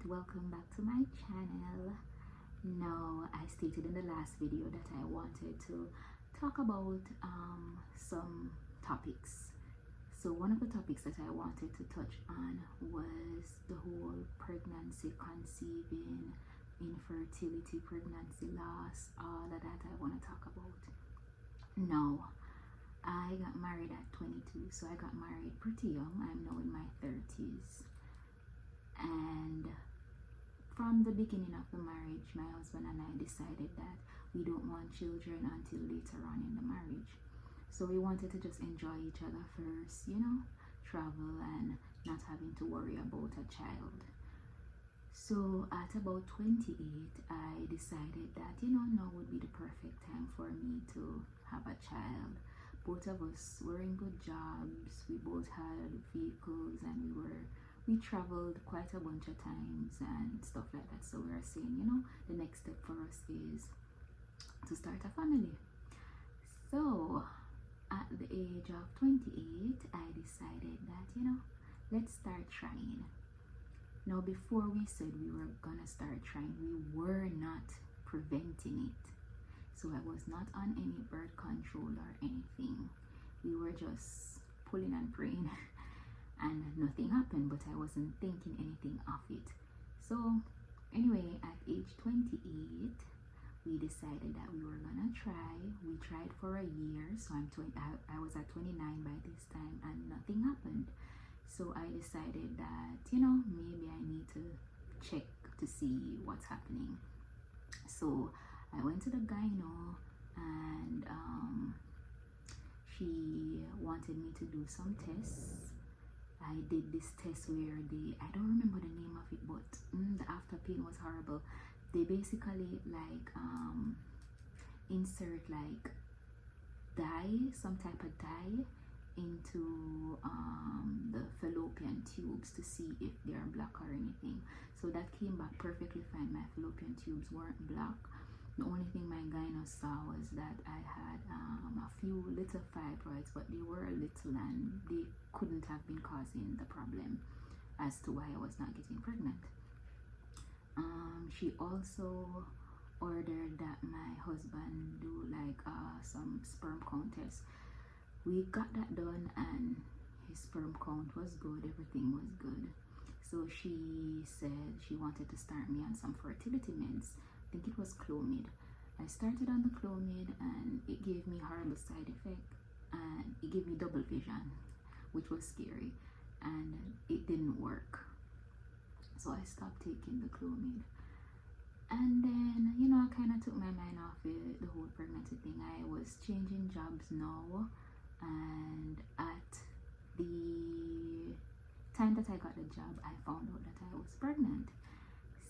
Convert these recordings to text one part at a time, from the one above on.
welcome back to my channel. Now, I stated in the last video that I wanted to talk about some topics. So one of the topics that I wanted to touch on was the whole pregnancy, conceiving, infertility, pregnancy loss, all of that I want to talk about. Now, I got married at 22, so I got married pretty young. I'm now in my 30s. And from the beginning of the marriage, my husband and I decided that we don't want children until later on in the marriage. So we wanted to just enjoy each other first, travel and not having to worry about a child. So at about 28, I decided that, now would be the perfect time for me to have a child. Both of us were in good jobs, we both had vehicles, and we traveled quite a bunch of times and stuff like that. So we were saying, the next step for us is to start a family. So at the age of 28, I decided that, let's start trying. Now, before we said we were gonna start trying, we were not preventing it. So I was not on any birth control or anything. We were just pulling and praying and nothing happened, but I wasn't thinking anything of it. So anyway, at age 28, we decided that we were gonna try. We tried for a year, so I was at 29 by this time, and nothing happened. So I decided that, maybe I need to check to see what's happening. So I went to the gyno, and she wanted me to do some tests. I did this test where I don't remember the name of it, but the after pain was horrible. They basically insert dye, some type of dye, into the fallopian tubes to see if they're black or anything. So that came back perfectly fine. My fallopian tubes weren't black. The only thing my gyno saw was that I had a few little fibroids, but they were little and they couldn't have been causing the problem as to why I was not getting pregnant. She also ordered that my husband do some sperm count tests. We got that done and his sperm count was good, everything was good. So she said she wanted to start me on some fertility meds. I think it was Clomid. I started on the Clomid and it gave me horrible side effect, and it gave me double vision, which was scary, and it didn't work. So I stopped taking the Clomid. And then, I kind of took my mind off it, the whole pregnancy thing. I was changing jobs now, and at the time that I got the job, I found out that I was pregnant.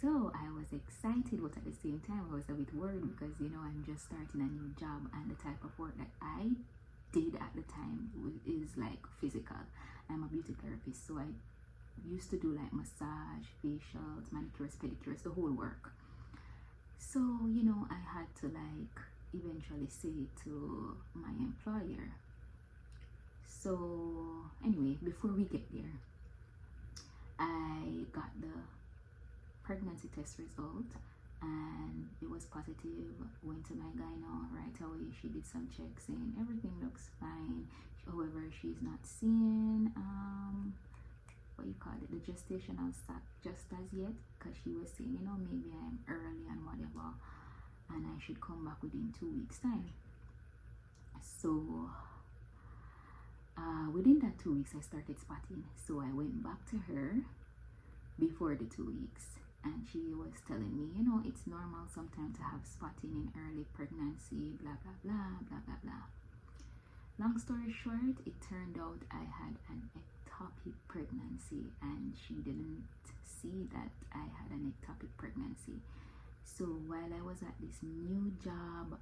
So I was excited, but at the same time I was a bit worried because I'm just starting a new job, and the type of work that I did at the time is physical. I'm a beauty therapist, so I used to do massage, facials, manicures, pedicures, the whole work. So I had to eventually say to my employer. So anyway, before we get there, I got the pregnancy test result and it was positive. Went to my gyno right away. She did some checks saying everything looks fine. However, she's not seeing the gestational sac just as yet, because she was saying maybe I'm early and whatever, and I should come back within 2 weeks time. So within that 2 weeks I started spotting. So I went back to her before the 2 weeks, and she was telling me, it's normal sometimes to have spotting in early pregnancy, blah blah blah blah blah blah. Long story short, it turned out I had an ectopic pregnancy, and she didn't see that I had an ectopic pregnancy. So while I was at this new job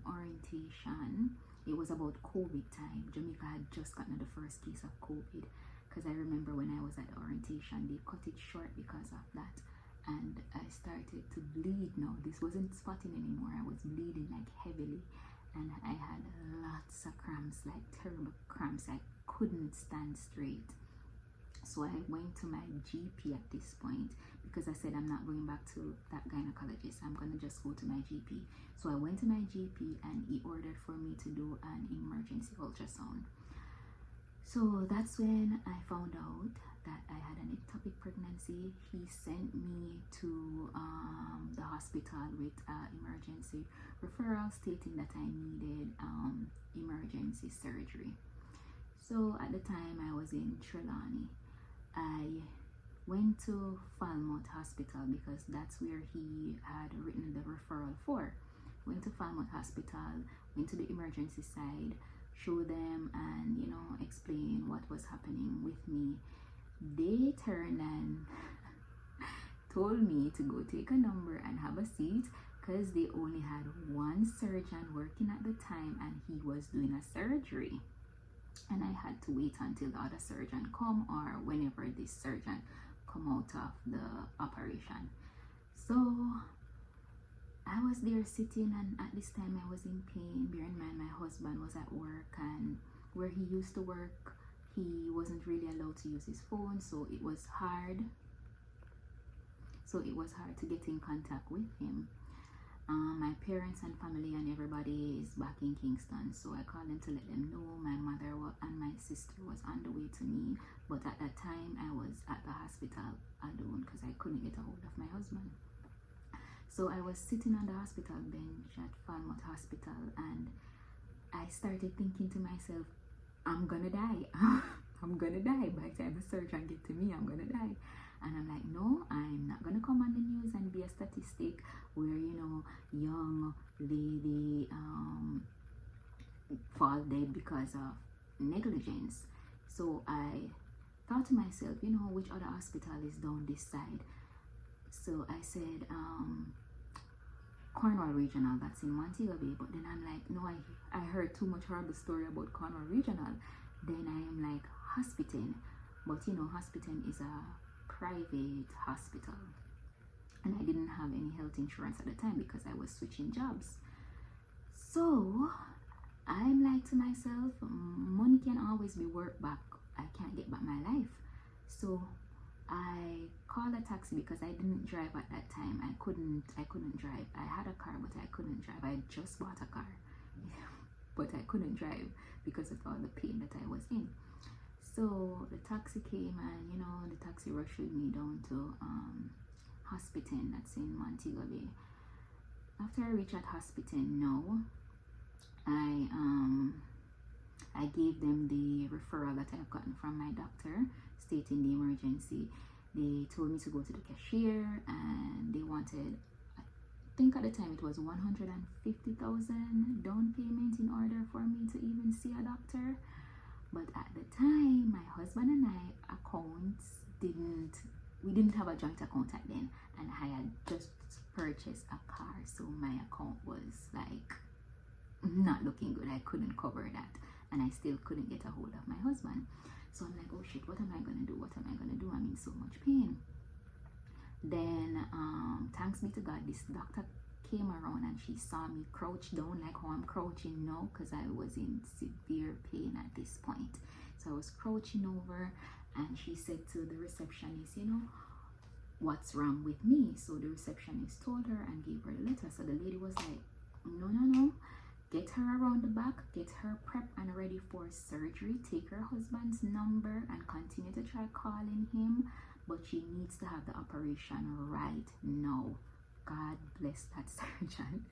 orientation, it was about COVID time. Jamaica had just gotten the first case of COVID, because I remember when I was at orientation, they cut it short because of that, and I started to bleed. Now this wasn't spotting anymore. I was bleeding heavily, and I had lots of cramps, terrible cramps. I couldn't stand straight. So I went to my GP at this point because I said I'm not going back to that gynecologist. I'm gonna just go to my GP. So I went to my GP and he ordered for me to do an emergency ultrasound. So that's when I found out that I had an ectopic pregnancy. He sent me to the hospital with emergency referral stating that I needed emergency surgery. So at the time I was in Trelawney. I went to Falmouth Hospital because that's where he had written the referral for. Went to Falmouth Hospital, went to the emergency side, show them and explain what was happening with me. They turned and told me to go take a number and have a seat because they only had one surgeon working at the time and he was doing a surgery, and I had to wait until the other surgeon come or whenever this surgeon come out of the operation. So I was there sitting, and at this time I was in pain. Bear in mind my husband was at work, and where he used to work he wasn't really allowed to use his phone, so it was hard to get in contact with him. My parents and family and everybody is back in Kingston, so I called them to let them know my mother and my sister was on the way to me, but at that time I was at the hospital alone because I couldn't get a hold of my husband. So I was sitting on the hospital bench at Falmouth Hospital and I started thinking to myself, I'm gonna die. I'm gonna die. By the time the surgeon get to me, I'm gonna die. And I'm like, no, I'm not gonna come on the news and be a statistic where young lady fall dead because of negligence. So I thought to myself, which other hospital is down this side? So I said Cornwall Regional, that's in Montego Bay. But then I'm like, no, I heard too much horrible story about Cornwall Regional. Then I am like, Hospital. But Hospital is a private hospital and I didn't have any health insurance at the time because I was switching jobs. So I'm like to myself, money can always be worked back. I can't get back my life. So I called a taxi because I didn't drive at that time. I couldn't drive. I had a car but I couldn't drive. I just bought a car but I couldn't drive because of all the pain that I was in. So the taxi came and the taxi rushed me down to Hospital, that's in Montego Bay. After I reached at Hospital now, I gave them the referral that I've gotten from my doctor stating the emergency. They told me to go to the cashier and they wanted, I think at the time it was 150,000 down payment in order for me to even see a doctor. But at the time, my husband and I we didn't have a joint account at then, and I had just purchased a car, so my account was like not looking good. I couldn't cover that, and I still couldn't get a hold of my husband. So I'm like, oh shit, what am I gonna do? What am I gonna do? I'm in so much pain. Then thanks be to God, this doctor came around and she saw me crouch down like how I'm crouching now because I was in severe pain at this point. So I was crouching over and she said to the receptionist, what's wrong with me? So the receptionist told her and gave her the letter. So the lady was like, no, get her around the back, get her prepped and ready for surgery, take her husband's number and continue to try calling him, but she needs to have the operation right now. God bless that surgeon.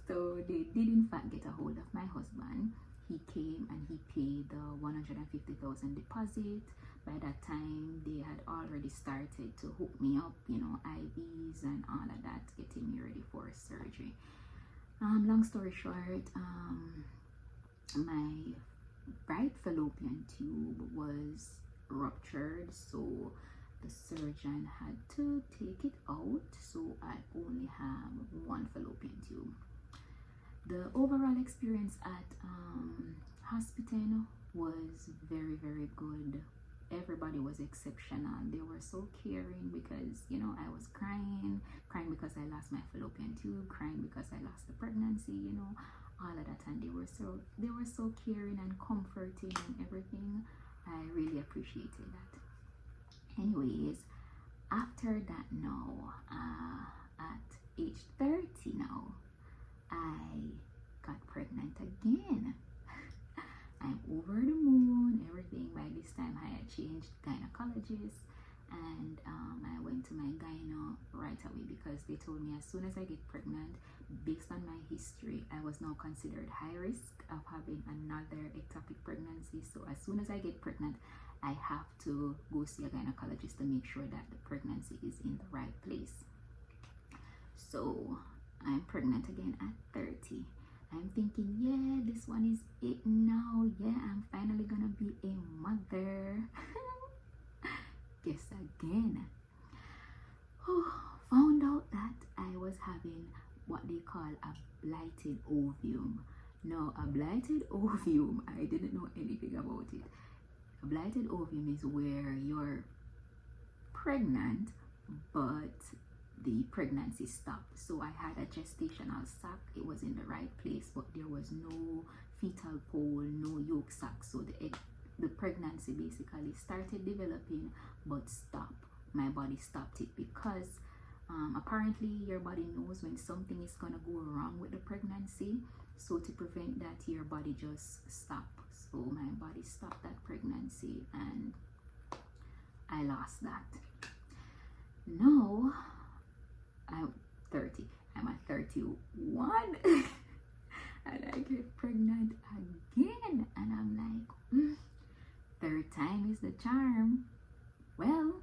So they did in fact get a hold of my husband. He came and he paid the 150,000 deposit. By that time they had already started to hook me up, IVs and all of that, getting me ready for surgery. Long story short, my right fallopian tube was ruptured, so the surgeon had to take it out, so I only have one fallopian tube. The overall experience at hospital was very, very good. Everybody was exceptional. They were so caring because I was crying because I lost my fallopian tube, crying because I lost the pregnancy, all of that, and they were so caring and comforting and everything. I really appreciated that. Anyways, after that now, at age 30 now, I got pregnant again. I'm over the moon, everything. By this time I had changed gynecologists, and I went to my gyno right away because they told me as soon as I get pregnant, based on my history, I was now considered high risk of having another ectopic pregnancy. So as soon as I get pregnant, I have to go see a gynecologist to make sure that the pregnancy is in the right place. So I'm pregnant again at 30. I'm thinking, yeah, this one is it now. Yeah, I'm finally gonna be a mother. Guess again. Found out that I was having what they call a blighted ovum. Now, a blighted ovum, I didn't know anything about it. A blighted ovum is where you're pregnant, but the pregnancy stopped. So I had a gestational sac. It was in the right place, but there was no fetal pole, no yolk sac. So the pregnancy basically started developing but stopped. My body stopped it because apparently your body knows when something is gonna go wrong with the pregnancy. So to prevent that, your body just stopped. So my body stopped that pregnancy and I lost that. Now I'm 30. I'm at 31 and I get pregnant again, and I'm like, third time is the charm. Well,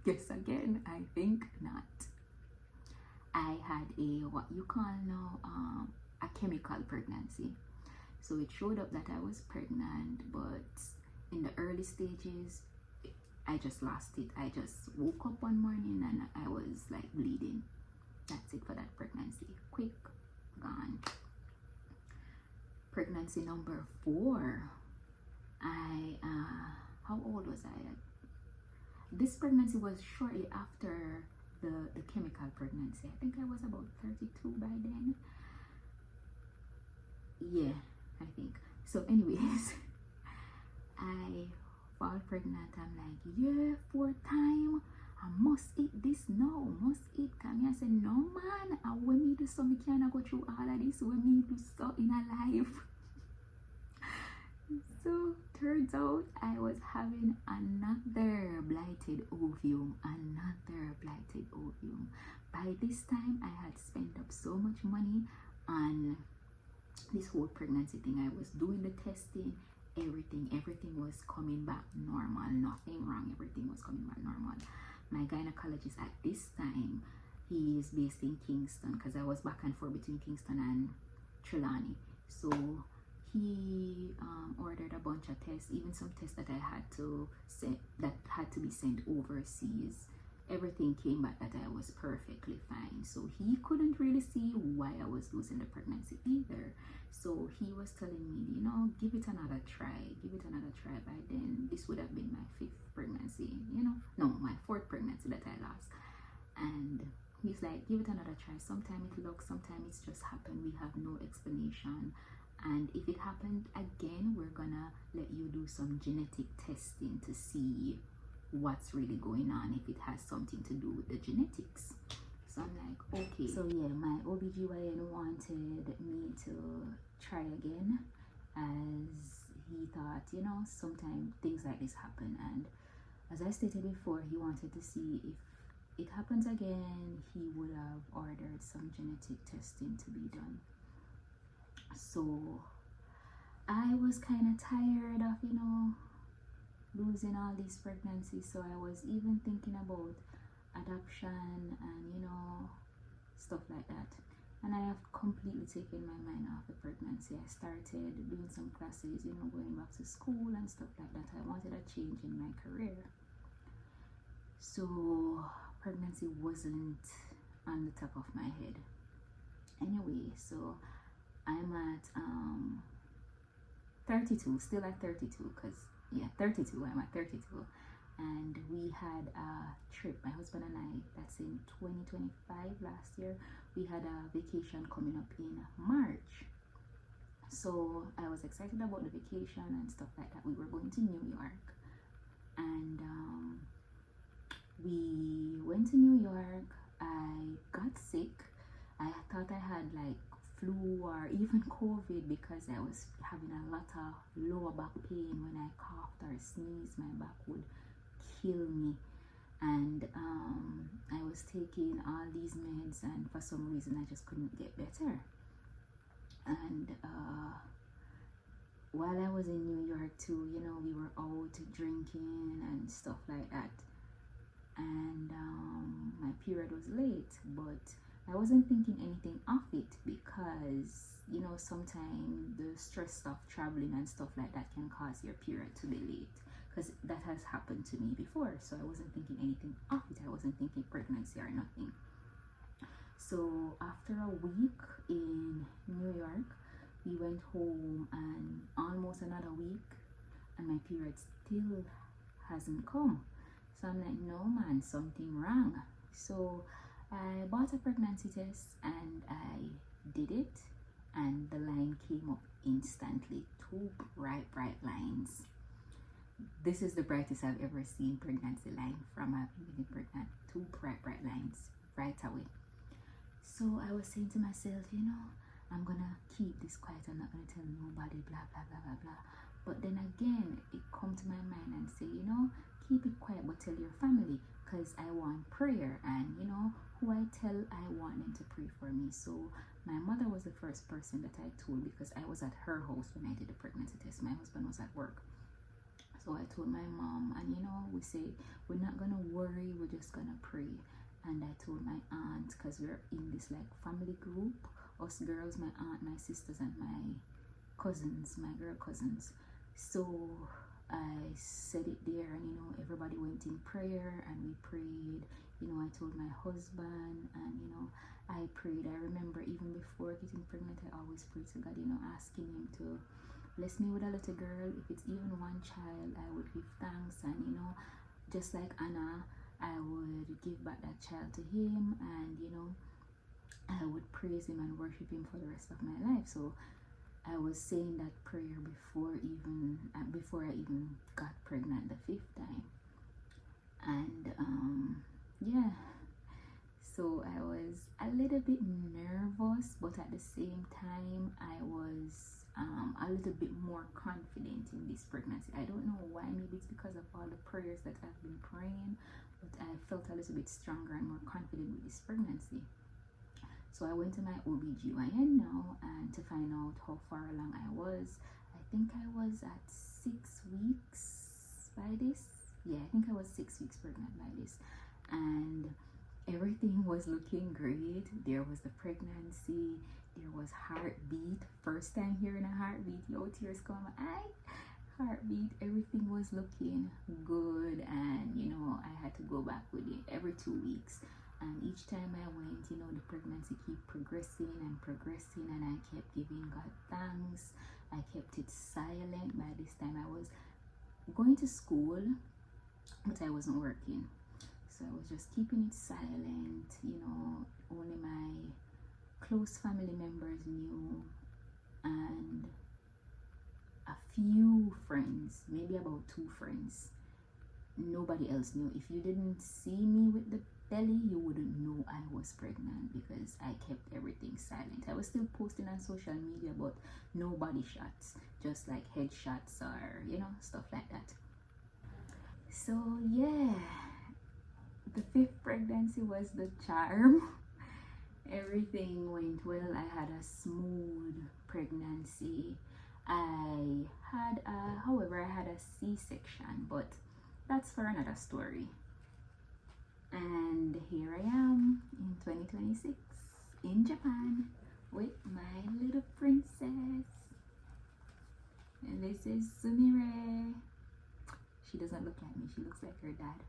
guess again, I think not. I had a what you call now a chemical pregnancy. So it showed up that I was pregnant, but in the early stages I just lost it. I just woke up one morning and I was like bleeding. That's it for that pregnancy. Quick, gone. Pregnancy number 4. How old was I? This pregnancy was shortly after the chemical pregnancy. I think I was about 32 by then. Yeah, I think. So anyways, I fall pregnant. I'm like, yeah, 4th time. I must eat this now. Must eat. Come here. I said, no man. I want me do so. Me can't go through all of this. When me do so in a life. So turns out I was having another blighted ovum. Another blighted ovum. By this time, I had spent up so much money on this whole pregnancy thing. I was doing the testing. Everything was coming back normal. Nothing wrong. Everything was coming back normal. My gynecologist at this time, he is based in Kingston, because I was back and forth between Kingston and Trelawney. So he ordered a bunch of tests, even some tests that I had to send, that had to be sent overseas. Everything came back that I was perfectly fine. So he couldn't really see why I was losing the pregnancy either. So he was telling me, you know, give it another try. Give it another try. By then, this would have been my 5th pregnancy, you know. No, my 4th pregnancy that I lost. And he's like, give it another try. Sometimes it looks, sometimes it's just happened. We have no explanation. And if it happened again, we're gonna let you do some genetic testing to see what's really going on, if it has something to do with the genetics. So I'm like, okay. So yeah, my OBGYN wanted me to try again, as he thought, you know, sometimes things like this happen. And as I stated before, he wanted to see if it happens again, he would have ordered some genetic testing to be done. So I was kind of tired of, you know, losing all these pregnancies. So I was even thinking about adoption and, you know, stuff like that. And I have completely taken my mind off the pregnancy. I started doing some classes, you know, going back to school and stuff like that. I wanted a change in my career. So pregnancy wasn't on the top of my head. Anyway, so I'm at 32, still at 32, because yeah, 32, I'm at 32. And we had a trip, my husband and I, that's in 2025, last year, we had a vacation coming up in March. So I was excited about the vacation and stuff like that. We were going to New York, and we went to New York. I got sick. I thought I had like flu or even COVID because I was having a lot of lower back pain. When I coughed or sneezed, my back would kill me. And I was taking all these meds, and for some reason I just couldn't get better. And while I was in New York too, you know, we were out drinking and stuff like that. And my period was late, but I wasn't thinking anything of it because, you know, sometimes the stress of traveling and stuff like that can cause your period to be late, because that has happened to me before. So I wasn't thinking anything of it. I wasn't thinking pregnancy or nothing. So after a week in New York, we went home, and almost another week and my period still hasn't come. So I'm like, no man, something wrong. So I bought a pregnancy test and I did it, and the line came up instantly. Two bright lines. This is the brightest I've ever seen pregnancy line from a being pregnant. Two bright lines right away. So I was saying to myself, you know, I'm gonna keep this quiet. I'm not gonna tell nobody, blah blah blah blah blah. But then again, it come to my mind and say, you know, keep it quiet, but tell your family, because I want prayer, and you know who I tell, I want them to pray for me. So my mother was the first person that I told, because I was at her house when I did the pregnancy test. My husband was at work. So I told my mom, and you know, we say we're not gonna worry, we're just gonna pray. And I told my aunt, because we're in this like family group, us girls, my aunt, my sisters, and my cousins, my girl cousins. So I said it there, and you know, everybody went in prayer and we prayed. You know, I told my husband, and you know, I prayed. I remember even before getting pregnant, I always prayed to God, you know, asking him to bless me with a little girl. If it's even one child, I would give thanks. And you know, just like Anna, I would give back that child to him, and you know, I would praise him and worship him for the rest of my life. So I was saying that prayer before I even got pregnant the 5th time. And yeah, so I was a little bit nervous, but at the same time I was a little bit more confident in this pregnancy. I don't know why. Maybe it's because of all the prayers that I've been praying, but I felt a little bit stronger and more confident with this pregnancy. So I went to my OBGYN now, and to find out how far along I was. I think I was at 6 weeks by this. Yeah, I think I was 6 weeks pregnant by this. And everything was looking great. There was the pregnancy, there was heartbeat. First time hearing a heartbeat. Yo, tears come my eye. Heartbeat, everything was looking good. And you know, I had to go back with it every 2 weeks. And each time I went, you know, the pregnancy kept progressing and progressing, and I kept giving God thanks. I kept it silent. By this time I was going to school, but I wasn't working. So I was just keeping it silent, you know, only my close family members knew, and a few friends, maybe about 2 friends. Nobody else knew. If you didn't see me with the belly, you wouldn't know I was pregnant, because I kept everything silent. I was still posting on social media, but no body shots, just like headshots or, you know, stuff like that. So yeah, the 5th pregnancy was the charm. Everything went well. I had a smooth pregnancy. However, I had a C-section, but that's for another story. And here I am in 2026 in Japan with my little princess. And this is Sumire. She doesn't look like me, she looks like her dad.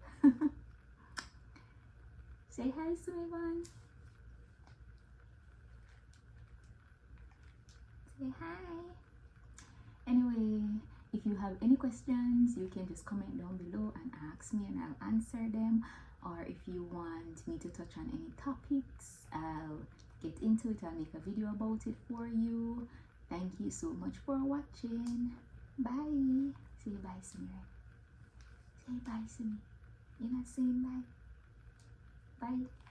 Say hi, Sumivan. Say hi. Anyway, if you have any questions, you can just comment down below and ask me, and I'll answer them. Or if you want me to touch on any topics, I'll get into it. I'll make a video about it for you. Thank you so much for watching. Bye. Say bye, Sumire. Say bye, Sumi. You're not saying bye. Bye.